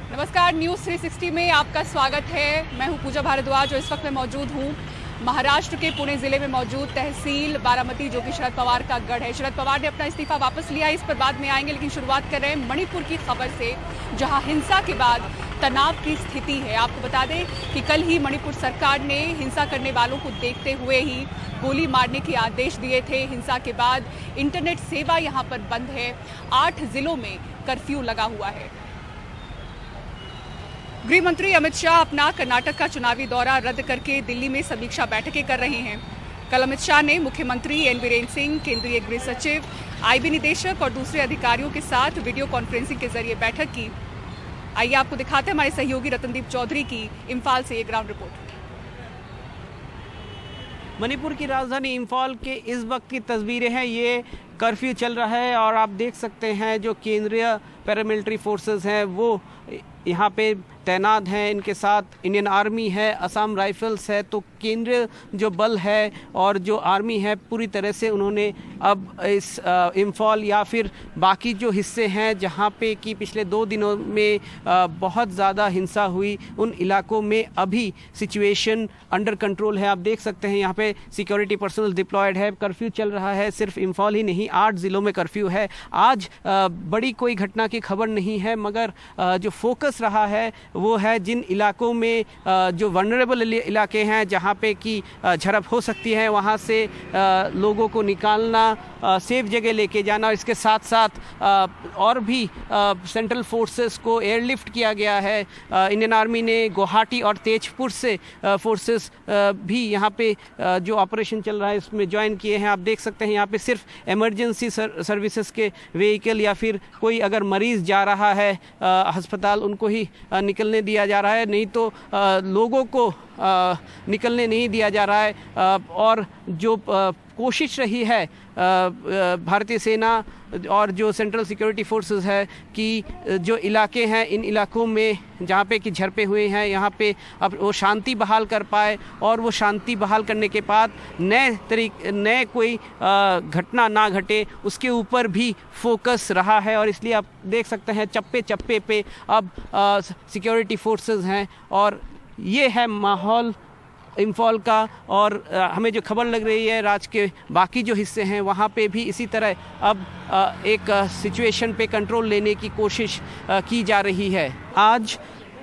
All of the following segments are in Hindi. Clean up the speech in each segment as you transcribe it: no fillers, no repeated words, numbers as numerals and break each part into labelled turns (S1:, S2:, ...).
S1: नमस्कार, न्यूज़ 360 में आपका स्वागत है। मैं हूं पूजा भारद्वाज और इस वक्त मैं मौजूद हूं महाराष्ट्र के पुणे जिले में मौजूद तहसील बारामती, जो कि शरद पवार का गढ़ है। शरद पवार ने अपना इस्तीफा वापस लिया, इस पर बाद में आएंगे, लेकिन शुरुआत कर रहे हैं मणिपुर की खबर से, जहां हिंसा के बाद तनाव की स्थिति है। आपको बता दें कि कल ही मणिपुर सरकार ने हिंसा करने वालों को देखते हुए ही गोली मारने के आदेश दिए थे। हिंसा के बाद इंटरनेट सेवा यहां पर बंद है। 8 जिलों में कर्फ्यू लगा हुआ है। गृह मंत्री अमित शाह अपना कर्नाटक का चुनावी दौरा रद्द करके दिल्ली में समीक्षा बैठकें कर रहे हैं। कल अमित शाह ने मुख्यमंत्री एन बीरेन्द्र सिंह, केंद्रीय गृह सचिव, आईबी निदेशक और दूसरे अधिकारियों के साथ वीडियो कॉन्फ्रेंसिंग के जरिए बैठक की। आइए आपको दिखाते हैं हमारे सहयोगी रतनदीप चौधरी की इम्फाल से ये ग्राउंड रिपोर्ट।
S2: मणिपुर की राजधानी इम्फाल के इस वक्त की तस्वीरें हैं। ये कर्फ्यू चल रहा है और आप देख सकते हैं जो केंद्रीय पैरामिलिट्री फोर्सेस हैं वो यहाँ पे तैनात हैं। इनके साथ इंडियन आर्मी है, असम राइफल्स है। तो केंद्रीय जो बल है और जो आर्मी है पूरी तरह से उन्होंने अब इस इम्फाल या फिर बाकी जो हिस्से हैं जहाँ पे कि पिछले 2 दिनों में बहुत ज़्यादा हिंसा हुई, उन इलाकों में अभी सिचुएशन अंडर कंट्रोल है। आप देख सकते हैं यहाँ पे सिक्योरिटी पर्सनल डिप्लॉयड है। कर्फ्यू चल रहा है, सिर्फ इम्फाल ही नहीं 8 ज़िलों में कर्फ्यू है। आज बड़ी कोई घटना की खबर नहीं है, मगर जो फोकस रहा है वो है जिन इलाकों में जो वनरेबल इलाके हैं जहाँ पे कि झड़प हो सकती है, वहाँ से लोगों को निकालना, सेफ जगह लेके जाना। और इसके साथ साथ और भी सेंट्रल फोर्सेस को एयरलिफ्ट किया गया है। इंडियन आर्मी ने गुवाहाटी और तेजपुर से फोर्सेस भी यहाँ पे जो ऑपरेशन चल रहा है इसमें ज्वाइन किए हैं। आप देख सकते हैं यहाँ पे सिर्फ इमरजेंसी सर्विसेज के व्हीकल या फिर कोई अगर मरीज़ जा रहा है अस्पताल, उनको ही निकलने दिया जा रहा है, नहीं तो लोगों को निकलने नहीं दिया जा रहा है। और जो कोशिश रही है भारतीय सेना और जो सेंट्रल सिक्योरिटी फोर्सेस है कि जो इलाके हैं इन इलाकों में जहाँ पे कि झड़पें हुए हैं यहाँ पे अब वो शांति बहाल कर पाए, और वो शांति बहाल करने के बाद नए कोई घटना ना घटे, उसके ऊपर भी फोकस रहा है। और इसलिए आप देख सकते हैं चप्पे चप्पे पे अब सिक्योरिटी फोर्सेस हैं। और ये है माहौल इम्फाल का। और हमें जो खबर लग रही है राज्य के बाकी जो हिस्से हैं वहाँ पे भी इसी तरह अब एक सिचुएशन पे कंट्रोल लेने की कोशिश की जा रही है। आज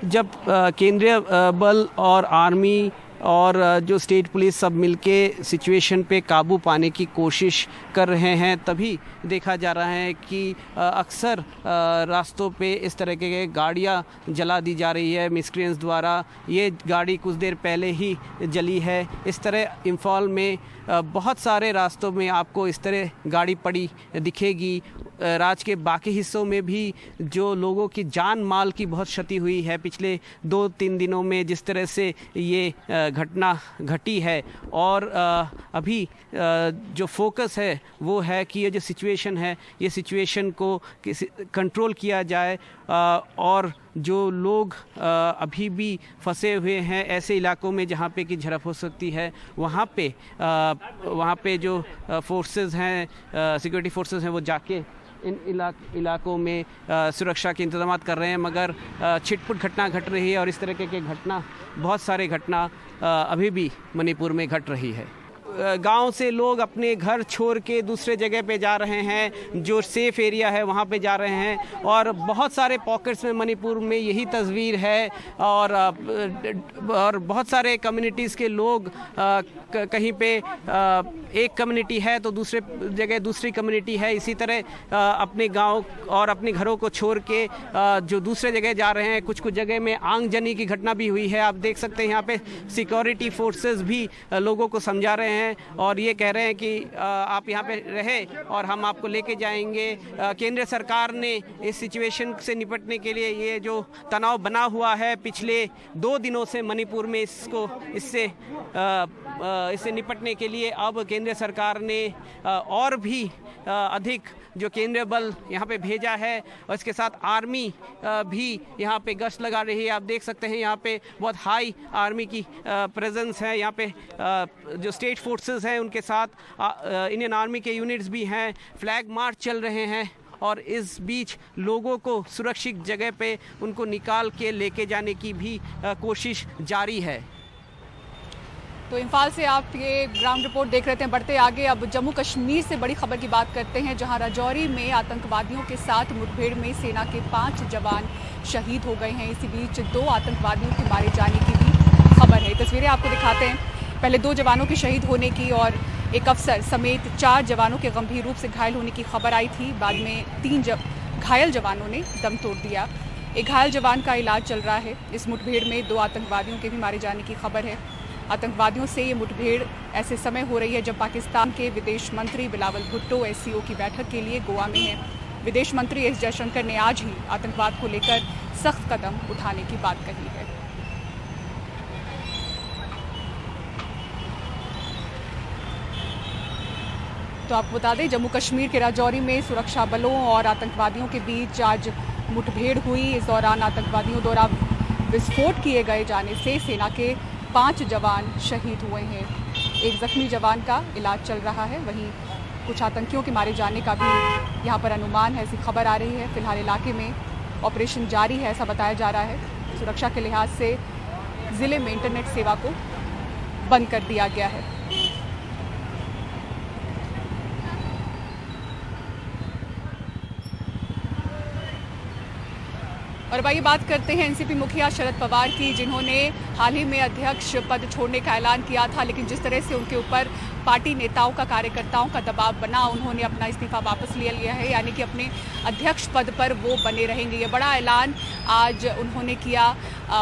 S2: जब केंद्रीय बल और आर्मी और जो स्टेट पुलिस सब मिलके सिचुएशन पे काबू पाने की कोशिश कर रहे हैं, तभी देखा जा रहा है कि अक्सर रास्तों पे इस तरह के गाड़ियां जला दी जा रही है मिस्क्रियंस द्वारा। ये गाड़ी कुछ देर पहले ही जली है। इस तरह इम्फाल में बहुत सारे रास्तों में आपको इस तरह गाड़ी पड़ी दिखेगी। राज्य के बाकी हिस्सों में भी जो लोगों की जान माल की बहुत क्षति हुई है पिछले 2-3 दिनों में, जिस तरह से ये घटना घटी है। और अभी जो फोकस है वो है कि ये जो सिचुएशन है, ये सिचुएशन को कंट्रोल किया जाए। और जो लोग अभी भी फंसे हुए हैं ऐसे इलाकों में जहाँ पे कि झड़प हो सकती है, वहाँ पे जो फोर्सेस हैं, सिक्योरिटी फोर्सेस हैं, वो जाके इन इलाकों में सुरक्षा के इंतजाम कर रहे हैं। मगर छिटपुट घटना घट रही है और इस तरह के घटना, बहुत सारे घटना अभी भी मणिपुर में घट रही है। गांव से लोग अपने घर छोड़ के दूसरे जगह पे जा रहे हैं, जो सेफ एरिया है वहाँ पे जा रहे हैं। और बहुत सारे पॉकेट्स में मणिपुर में यही तस्वीर है। और बहुत सारे कम्युनिटीज़ के लोग कहीं पे एक कम्युनिटी है तो दूसरे जगह दूसरी कम्युनिटी है, इसी तरह अपने गांव और अपने घरों को छोड़ के जो दूसरे जगह जा रहे हैं। कुछ जगह में आगजनी की घटना भी हुई है। आप देख सकते हैं यहाँ पे सिक्योरिटी फोर्सेस भी लोगों को समझा रहे हैं और ये कह रहे हैं कि आप यहाँ पे रहे और हम आपको लेके जाएंगे। केंद्र सरकार ने इस सिचुएशन से निपटने के लिए, ये जो तनाव बना हुआ है पिछले 2 दिनों से मणिपुर में, इससे निपटने के लिए अब केंद्र सरकार ने और भी अधिक जो केंद्रीय बल यहाँ पे भेजा है। और इसके साथ आर्मी भी यहाँ पे गश्त लगा रही है। आप देख सकते हैं यहाँ पे बहुत हाई आर्मी की प्रेजेंस है। यहाँ पे जो स्टेट फोर्सेस हैं उनके साथ इंडियन आर्मी के यूनिट्स भी हैं। फ्लैग मार्च चल रहे हैं और इस बीच लोगों को सुरक्षित जगह पे उनको निकाल के लेके जाने की भी कोशिश जारी है।
S1: तो इम्फाल से आप ये ग्राउंड रिपोर्ट देख रहे थे। बढ़ते आगे अब जम्मू कश्मीर से बड़ी खबर की बात करते हैं, जहां राजौरी में आतंकवादियों के साथ मुठभेड़ में सेना के 5 जवान शहीद हो गए हैं। इसी बीच 2 आतंकवादियों के मारे जाने की भी खबर है। तस्वीरें आपको दिखाते हैं, पहले 2 जवानों के शहीद होने की और एक अफसर समेत 4 जवानों के गंभीर रूप से घायल होने की खबर आई थी। बाद में 3 घायल जवानों ने दम तोड़ दिया। एक घायल जवान का इलाज चल रहा है। इस मुठभेड़ में 2 आतंकवादियों के भी मारे जाने की खबर है। आतंकवादियों से ये मुठभेड़ ऐसे समय हो रही है जब पाकिस्तान के विदेश मंत्री बिलावल भुट्टो SCO की बैठक के लिए गोवा में हैं। विदेश मंत्री S जयशंकर ने आज ही आतंकवाद को लेकर सख्त कदम उठाने की बात कही है। तो आपको बता दें, जम्मू कश्मीर के राजौरी में सुरक्षा बलों और आतंकवादियों के बीच आज मुठभेड़ हुई। इस दौरान आतंकवादियों द्वारा विस्फोट किए गए जाने से सेना के 5 जवान शहीद हुए हैं। एक जख्मी जवान का इलाज चल रहा है। वहीं कुछ आतंकियों के मारे जाने का भी यहाँ पर अनुमान है, ऐसी खबर आ रही है। फिलहाल इलाके में ऑपरेशन जारी है, ऐसा बताया जा रहा है। सुरक्षा के लिहाज से ज़िले में इंटरनेट सेवा को बंद कर दिया गया है। और भाई बात करते हैं एनसीपी मुखिया शरद पवार की, जिन्होंने हाल ही में अध्यक्ष पद छोड़ने का ऐलान किया था, लेकिन जिस तरह से उनके ऊपर पार्टी नेताओं का, कार्यकर्ताओं का दबाव बना, उन्होंने अपना इस्तीफा वापस ले लिया है। यानी कि अपने अध्यक्ष पद पर वो बने रहेंगे। ये बड़ा ऐलान आज उन्होंने किया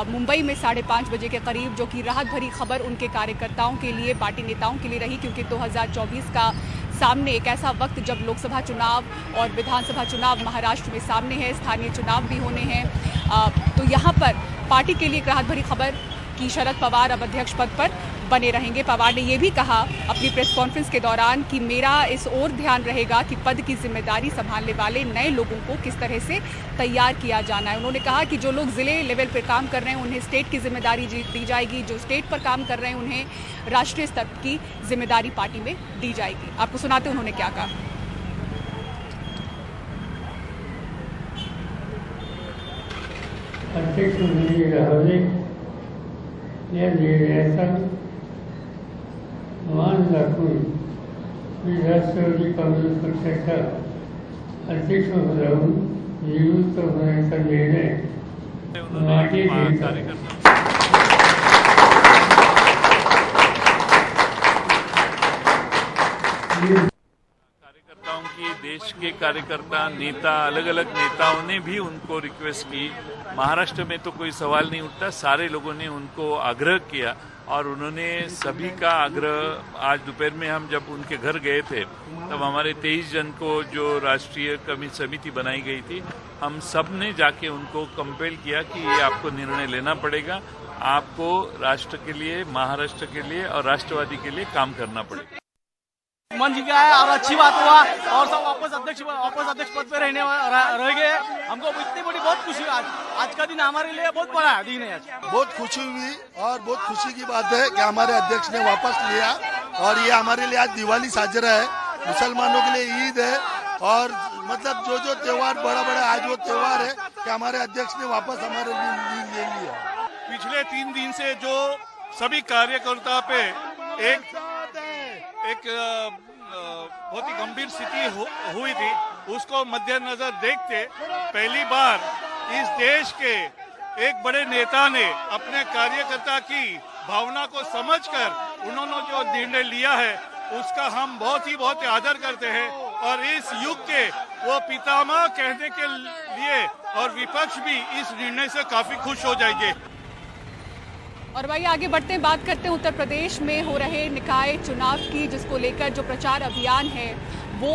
S1: मुंबई में 5:30 बजे के करीब, जो कि राहत भरी खबर उनके कार्यकर्ताओं के लिए, पार्टी नेताओं के लिए रही, क्योंकि 2024 का सामने एक ऐसा वक्त जब लोकसभा चुनाव और विधानसभा चुनाव महाराष्ट्र में सामने है, स्थानीय चुनाव भी होने हैं। तो यहाँ पर पार्टी के लिए एक राहत भरी खबर कि शरद पवार अब अध्यक्ष पद पर बने रहेंगे। पवार ने यह भी कहा अपनी प्रेस कॉन्फ्रेंस के दौरान कि मेरा इस ओर ध्यान रहेगा कि पद की जिम्मेदारी संभालने वाले नए लोगों को किस तरह से तैयार किया जाना है। उन्होंने कहा कि जो लोग जिले लेवल पर काम कर रहे हैं उन्हें स्टेट की जिम्मेदारी दी जाएगी, जो स्टेट पर काम कर रहे हैं उन्हें राष्ट्रीय स्तर की जिम्मेदारी पार्टी में दी जाएगी। आपको सुनाते उन्होंने क्या कहा।
S3: अध्यक्ष या निर्देशन मान दाखवून मी राष्ट्रवादी काँग्रेस पक्षाच्या अध्यक्ष पदावरून निवृत्त होण्याचा निर्णय मागे घेत आहे।
S4: कार्यकर्ताओं की, देश के कार्यकर्ता, नेता, अलग अलग नेताओं ने भी उनको रिक्वेस्ट की। महाराष्ट्र में तो कोई सवाल नहीं उठता, सारे लोगों ने उनको आग्रह किया और उन्होंने सभी का आग्रह, आज दोपहर में हम जब उनके घर गए थे तब हमारे 23 जन को जो राष्ट्रीय समिति बनाई गई थी, हम सब ने जाके उनको कंपेल किया कि ये आपको निर्णय लेना पड़ेगा, आपको राष्ट्र के लिए, महाराष्ट्र के लिए और राष्ट्रवादी के लिए काम करना पड़ेगा।
S5: मन जीत गया है और अच्छी बात हुआ और सब वापस अध्यक्ष पद पे रह गए। हमको इतनी बड़ी बहुत खुशी हुई। आज का दिन हमारे लिए बहुत बड़ा दिन है। आज
S6: बहुत खुशी हुई और बहुत खुशी की बात है कि हमारे अध्यक्ष ने वापस लिया और ये हमारे लिए आज दिवाली साजरा है, मुसलमानों के लिए ईद है और मतलब जो त्योहार बड़ा आज वो त्योहार है कि हमारे अध्यक्ष ने वापस हमारे लिए ले लिया।
S7: पिछले 3 दिन से जो सभी कार्यकर्ता पे एक बहुत ही गंभीर स्थिति हुई थी, उसको मद्देनजर देखते पहली बार इस देश के एक बड़े नेता ने अपने कार्यकर्ता की भावना को समझकर उन्होंने जो निर्णय लिया है उसका हम बहुत ही आदर करते हैं और इस युग के वो पितामह कहने के लिए और विपक्ष भी इस निर्णय से काफी खुश हो जाएंगे।
S1: और भाई आगे बढ़ते हैं, बात करते हैं उत्तर प्रदेश में हो रहे निकाय चुनाव की, जिसको लेकर जो प्रचार अभियान है वो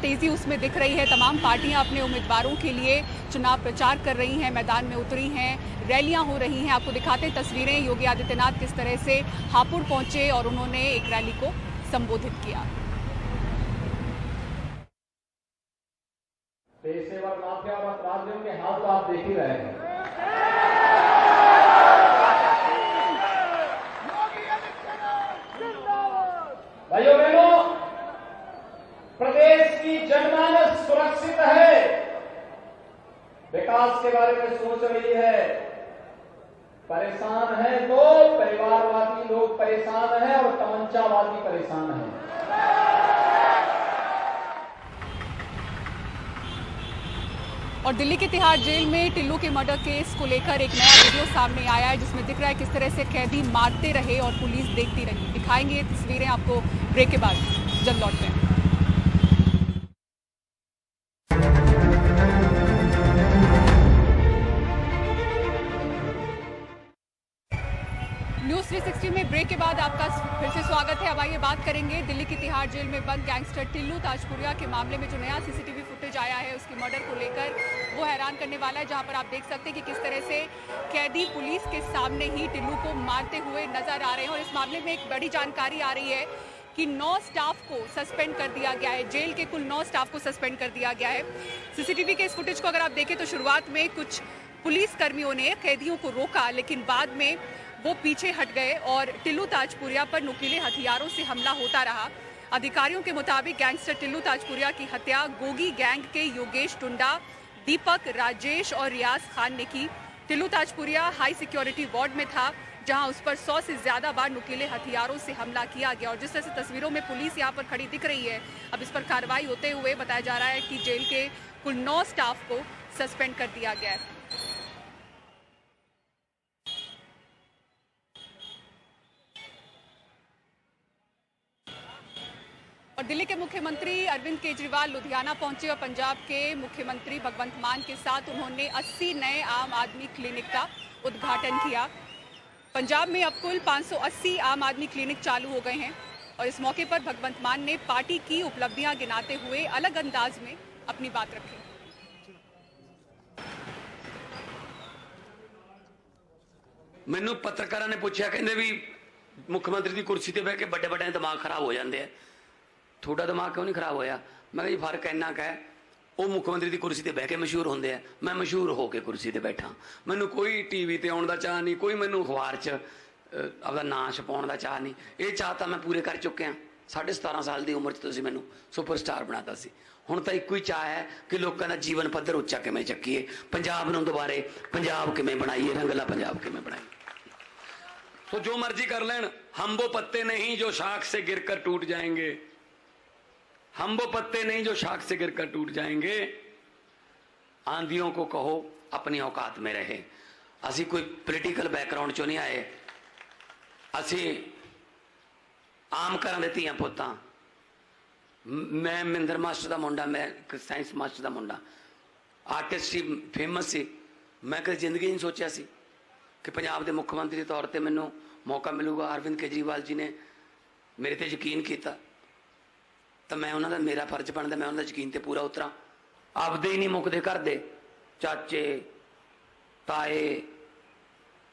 S1: तेजी उसमें दिख रही है। तमाम पार्टियां अपने उम्मीदवारों के लिए चुनाव प्रचार कर रही हैं, मैदान में उतरी हैं, रैलियां हो रही हैं। आपको दिखाते हैं तस्वीरें, योगी आदित्यनाथ किस तरह से हापुड़ पहुंचे और उन्होंने एक रैली को संबोधित किया।
S8: पेशेवर माफिया और अपराधियों के हाल तो आप देख ही रहे हैं। भाइयों बहनों, प्रदेश की जनमानस सुरक्षित है। परेशान है तो परिवारवादी लोग परेशान हैं और तमंचावादी परेशान हैं।
S1: और दिल्ली के तिहाड़ जेल में टिल्लू के मर्डर केस को लेकर एक नया वीडियो सामने आया है, जिसमें दिख रहा है किस तरह से कैदी मारते रहे और पुलिस देखती रही। दिखाएंगे ये तस्वीरें आपको ब्रेक के बाद, जल्द लौटते हैं। न्यूज़ 360 में ब्रेक के बाद आपका फिर से स्वागत है। अब आइए बात करेंगे दिल्ली की तिहाड़ जेल में बंद गैंगस्टर टिल्लू ताजपुरिया के मामले में जो नया सीसीटीवी फुटेज आया है उसकी मर्डर को लेकर, वो हैरान करने वाला है। जहां पर आप देख सकते हैं कि किस तरह से कैदी पुलिस के सामने ही टिल्लू को मारते हुए नजर आ रहे हैं। और इस मामले में एक बड़ी जानकारी आ रही है कि 9 स्टाफ को सस्पेंड कर दिया गया है। जेल के कुल 9 स्टाफ को सस्पेंड कर दिया गया है। सीसीटीवी के इस फुटेज को अगर आप देखें तो शुरुआत में कुछ पुलिस कर्मियों ने कैदियों को रोका, लेकिन बाद में वो पीछे हट गए और टिल्लू ताजपुरिया पर नुकीले हथियारों से हमला होता रहा। अधिकारियों के मुताबिक गैंगस्टर टिल्लू ताजपुरिया की हत्या गोगी गैंग के योगेश टुंडा, दीपक, राजेश और रियाज खान ने की। Tillu Tajpuriya high security ward में था, जहां उस पर 100 से ज्यादा बार नुकीले हथियारों से हमला किया गया। और जिस तरह से तस्वीरों में पुलिस यहां पर खड़ी दिख रही है, अब इस पर कार्रवाई होते हुए बताया जा रहा है कि जेल के कुल 9 स्टाफ को सस्पेंड कर दिया गया है। और दिल्ली के मुख्यमंत्री अरविंद केजरीवाल लुधियाना पहुंचे और पंजाब के मुख्यमंत्री भगवंत मान के साथ उन्होंने 80 नए आम आदमी क्लिनिक का उद्घाटन किया। पंजाब में अब कुल 580 आम आदमी क्लिनिक चालू हो गए हैं। और इस मौके पर भगवंत मान ने पार्टी की उपलब्धियां गिनाते हुए अलग अंदाज में अपनी बात रखी।
S9: मैनू पत्रकारों ने पूछा, कहते भी मुख्यमंत्री की कुर्सी पर बह के बड़े बड़े दिमाग खराब हो जाते हैं, थोड़ा दिमाग क्यों नहीं खराब होया? मैं जी फर्क इन्ना क है, वो मुख्यमंत्री की कुर्सी पर बह के मशहूर होंगे है, मैं मशहूर होकर कुर्सी पर बैठा। मैनू कोई टीवी पर आने का चाह नहीं, कोई मैनू अखबार च अपना नाम छपाने का चाह नहीं। ये चाह तो मैं पूरे कर चुकिया। 17.5 साल की उम्र च मैनू सुपरस्टार बनाता सी। हुण तो एक ही चाह है कि लोगों का जीवन पद्धर उच्चा किवें चक्कीए, पंजाब नूं दोबारे पंजाब किवें बनाईए, रंगला पंजाब किवें बनाईए। तो जो मर्जी कर लेन, हम वो पत्ते नहीं जो शाख से गिरकर टूट जाएंगे, हम वो पत्ते नहीं जो शाख से गिरकर टूट जाएंगे। आंधियों को कहो अपनी औकात में रहे। असी कोई पॉलिटिकल बैकग्राउंड चो नहीं आए, असी आम घर के धीआं पुत्तां। मैं महिंदर मास्टर का मुंडा, मैं साइंस मास्टर का मुंडा, आर्टिस्ट ही फेमस सी। मैं कभी जिंदगी नहीं सोचा सी कि पंजाब के मुख्यमंत्री के तौर पर मैनू मौका मिलूगा। अरविंद केजरीवाल जी ने मेरे ते यकीन किया, तो मैं उन्होंने, मेरा फर्ज बनता मैं उन्होंने यकीन ते पूरा उतरा। आपदे ही नहीं मुकदे घर दे, चाचे ताए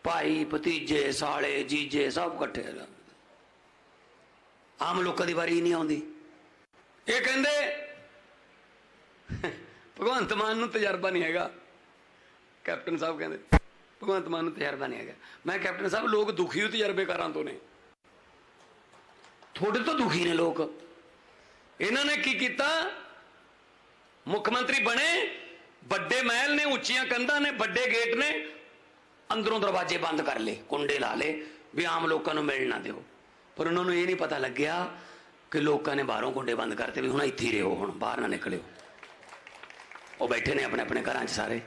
S9: भाई भतीजे साले जीजे सब कट्ठे। आम लोगों की वारी नहीं आती। ये कहते भगवंत मान नूं तजर्बा नहीं हैगा। कैप्टन साहब कहते भगवंत मान नूं तजर्बा नहीं हैगा। मैं कैप्टन साहब, लोग दुखी हो तजर्बेकारां तो ने, थोड़े तो दुखी ने लोग। इन्होंने की किया, मुख्यमंत्री बने, बड़े महल ने, उच्चियां कंधां ने, बड़े गेट ने, अंदरों दरवाजे बंद कर ले, कुंडे ला ले भी आम लोगों को मिल ना दो। पर उन्होंने ये नहीं पता लग्या कि लोगों ने बाहरों कुंडे बंद करते भी हुण इत्थे ही रहो, हुण बाहर ना निकलियो। वो बैठे ने अपने अपने घर सारे।